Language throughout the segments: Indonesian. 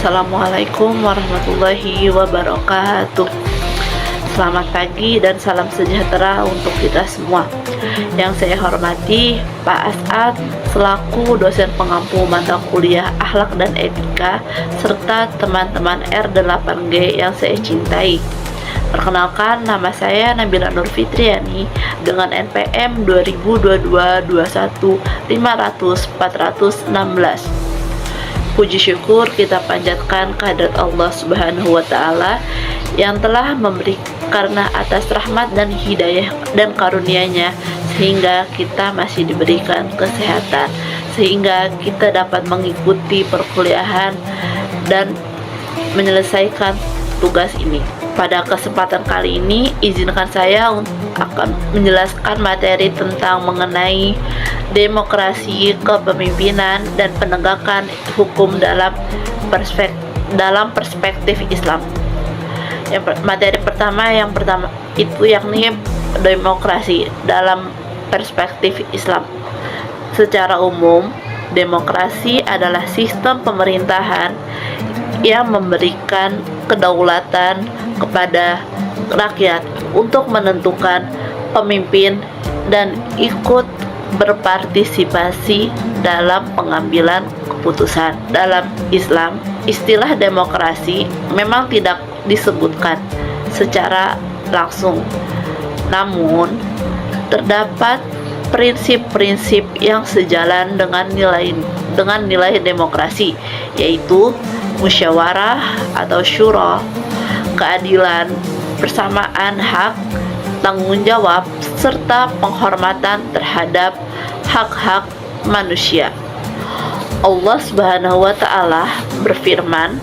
Assalamualaikum warahmatullahi wabarakatuh. Selamat pagi dan salam sejahtera untuk kita semua. Yang saya hormati Pak As'ad selaku dosen pengampu mata kuliah Akhlak dan Etika, serta teman-teman R8G yang saya cintai. Perkenalkan, nama saya Nabila Nur Fitriani dengan NPM 2022-21-500-416. Puji syukur kita panjatkan kehadirat Allah Subhanahu wa Ta'ala yang telah memberi karena atas rahmat dan hidayah dan karunia-Nya sehingga kita masih diberikan kesehatan, sehingga kita dapat mengikuti perkuliahan dan menyelesaikan tugas ini. Pada kesempatan kali ini, izinkan saya akan menjelaskan materi tentang mengenai demokrasi, kepemimpinan, dan penegakan hukum dalam perspektif Islam. Materi pertama itu yakni demokrasi dalam perspektif Islam. Secara umum, demokrasi adalah sistem pemerintahan yang memberikan kedaulatan kepada rakyat untuk menentukan pemimpin dan ikut berpartisipasi dalam pengambilan keputusan. Dalam Islam, istilah demokrasi memang tidak disebutkan secara langsung, namun terdapat prinsip-prinsip yang sejalan dengan nilai demokrasi, yaitu musyawarah atau syura, keadilan, persamaan hak, tanggung jawab, serta penghormatan terhadap hak-hak manusia. Allah Subhanahu wa Ta'ala berfirman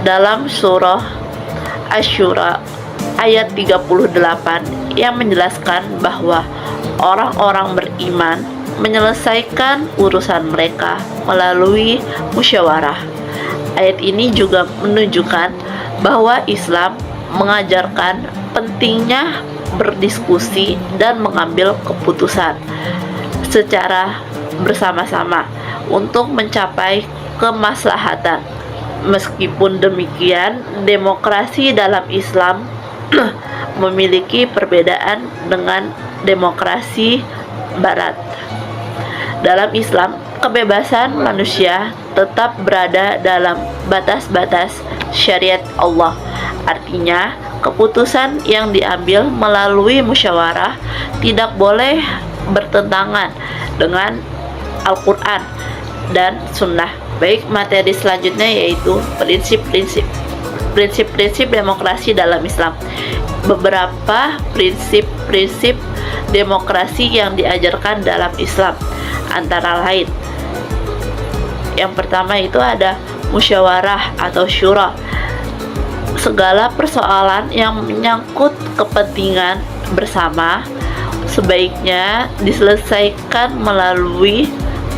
dalam surah Asy-Syura ayat 38 yang menjelaskan bahwa orang-orang beriman menyelesaikan urusan mereka melalui musyawarah. Ayat ini juga menunjukkan bahwa Islam mengajarkan pentingnya berdiskusi dan mengambil keputusan secara bersama-sama untuk mencapai kemaslahatan. Meskipun demikian, demokrasi dalam Islam memiliki perbedaan dengan demokrasi Barat. Dalam Islam, kebebasan manusia tetap berada dalam batas-batas syariat Allah. Artinya, keputusan yang diambil melalui musyawarah tidak boleh bertentangan dengan Al-Quran dan Sunnah. Baik, materi selanjutnya yaitu prinsip-prinsip demokrasi dalam Islam. Beberapa prinsip-prinsip demokrasi yang diajarkan dalam Islam antara lain, yang pertama itu ada musyawarah atau syura. Segala persoalan yang menyangkut kepentingan bersama sebaiknya diselesaikan melalui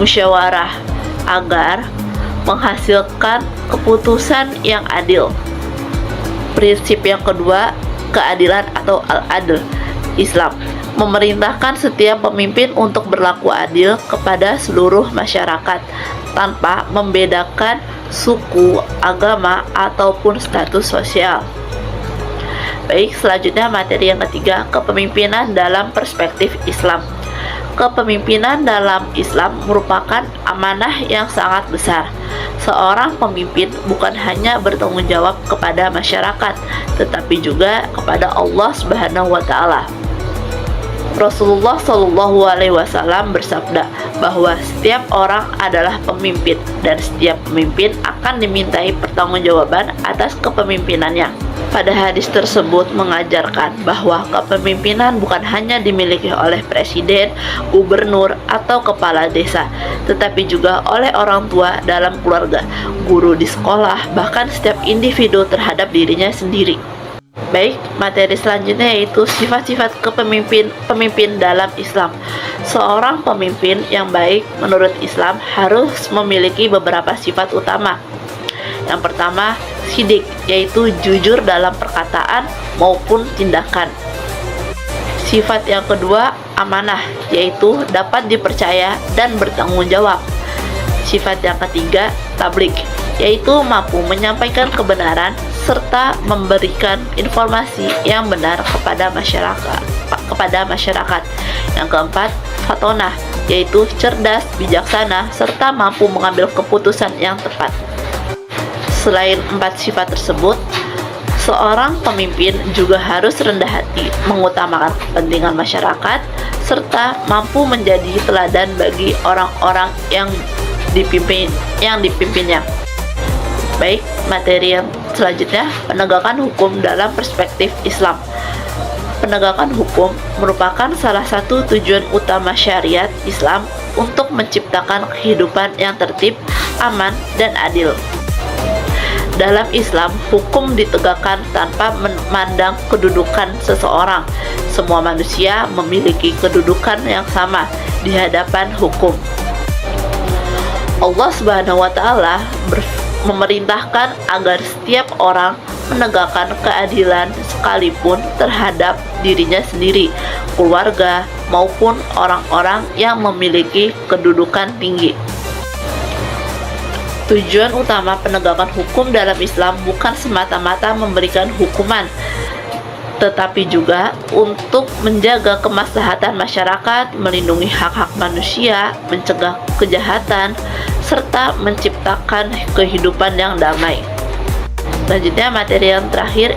musyawarah agar menghasilkan keputusan yang adil. Prinsip yang kedua, keadilan atau al-adl. Islam memerintahkan setiap pemimpin untuk berlaku adil kepada seluruh masyarakat tanpa membedakan suku, agama, ataupun status sosial. Baik, selanjutnya materi yang ketiga, kepemimpinan dalam perspektif Islam. Kepemimpinan dalam Islam merupakan amanah yang sangat besar. Seorang pemimpin bukan hanya bertanggung jawab kepada masyarakat, tetapi juga kepada Allah Subhanahu wa Ta'ala. Rasulullah Shallallahu Alaihi Wasallam bersabda bahwa setiap orang adalah pemimpin dan setiap pemimpin akan dimintai pertanggungjawaban atas kepemimpinannya. Pada hadis tersebut mengajarkan bahwa kepemimpinan bukan hanya dimiliki oleh presiden, gubernur, atau kepala desa, tetapi juga oleh orang tua dalam keluarga, guru di sekolah, bahkan setiap individu terhadap dirinya sendiri. Baik, materi selanjutnya yaitu sifat-sifat pemimpin dalam Islam. Seorang pemimpin yang baik menurut Islam harus memiliki beberapa sifat utama. Yang pertama, sidik, yaitu jujur dalam perkataan maupun tindakan. Sifat yang kedua, amanah, yaitu dapat dipercaya dan bertanggung jawab. Sifat yang ketiga, tabligh, yaitu mampu menyampaikan kebenaran serta memberikan informasi yang benar kepada masyarakat. Yang keempat, fatonah, yaitu cerdas, bijaksana, serta mampu mengambil keputusan yang tepat. Selain 4 sifat tersebut, seorang pemimpin juga harus rendah hati, mengutamakan kepentingan masyarakat, serta mampu menjadi teladan bagi orang-orang yang dipimpinnya. Baik, materi yang selanjutnya, penegakan hukum dalam perspektif Islam. Penegakan hukum merupakan salah satu tujuan utama syariat Islam untuk menciptakan kehidupan yang tertib, aman, dan adil. Dalam Islam, hukum ditegakkan tanpa memandang kedudukan seseorang. Semua manusia memiliki kedudukan yang sama di hadapan hukum. Allah Subhanahu wa Ta'ala memerintahkan agar setiap orang menegakkan keadilan sekalipun terhadap dirinya sendiri, keluarga, maupun orang-orang yang memiliki kedudukan tinggi. Tujuan utama penegakan hukum dalam Islam bukan semata-mata memberikan hukuman, tetapi juga untuk menjaga kemaslahatan masyarakat, melindungi hak-hak manusia, mencegah kejahatan, serta menciptakan kehidupan yang damai. Selanjutnya, materi yang terakhir,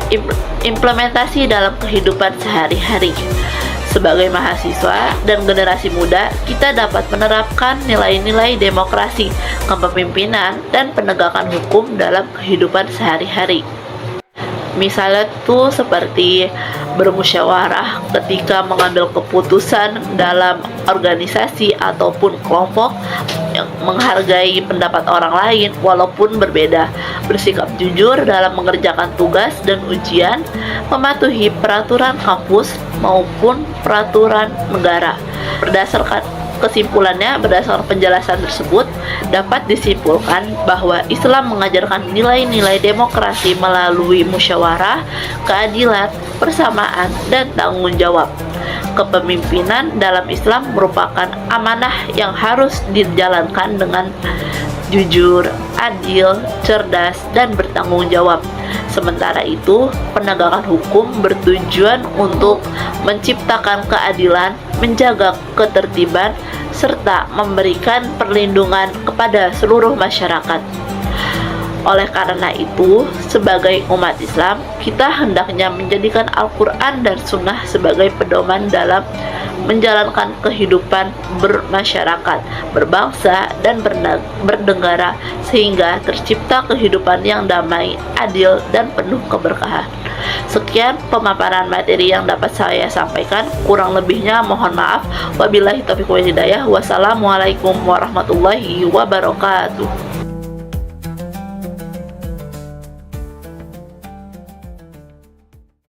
implementasi dalam kehidupan sehari-hari. Sebagai mahasiswa dan generasi muda, kita dapat menerapkan nilai-nilai demokrasi, kepemimpinan, dan penegakan hukum dalam kehidupan sehari-hari. Misalnya tuh seperti bermusyawarah ketika mengambil keputusan dalam organisasi ataupun kelompok, yang menghargai pendapat orang lain walaupun berbeda, bersikap jujur dalam mengerjakan tugas dan ujian, mematuhi peraturan kampus maupun peraturan negara. Berdasarkan penjelasan tersebut, dapat disimpulkan bahwa Islam mengajarkan nilai-nilai demokrasi melalui musyawarah, keadilan, persamaan, dan tanggung jawab. Kepemimpinan dalam Islam merupakan amanah yang harus dijalankan dengan jujur, adil, cerdas, dan bertanggung jawab. Sementara itu, penegakan hukum bertujuan untuk menciptakan keadilan, menjaga ketertiban, serta memberikan perlindungan kepada seluruh masyarakat. Oleh karena itu, sebagai umat Islam, kita hendaknya menjadikan Al-Quran dan Sunnah sebagai pedoman dalam menjalankan kehidupan bermasyarakat, berbangsa, dan bernegara, sehingga tercipta kehidupan yang damai, adil, dan penuh keberkahan. Sekian pemaparan materi yang dapat saya sampaikan, kurang lebihnya mohon maaf. Wabillahi taufiq wal hidayah. Wassalamualaikum warahmatullahi wabarakatuh.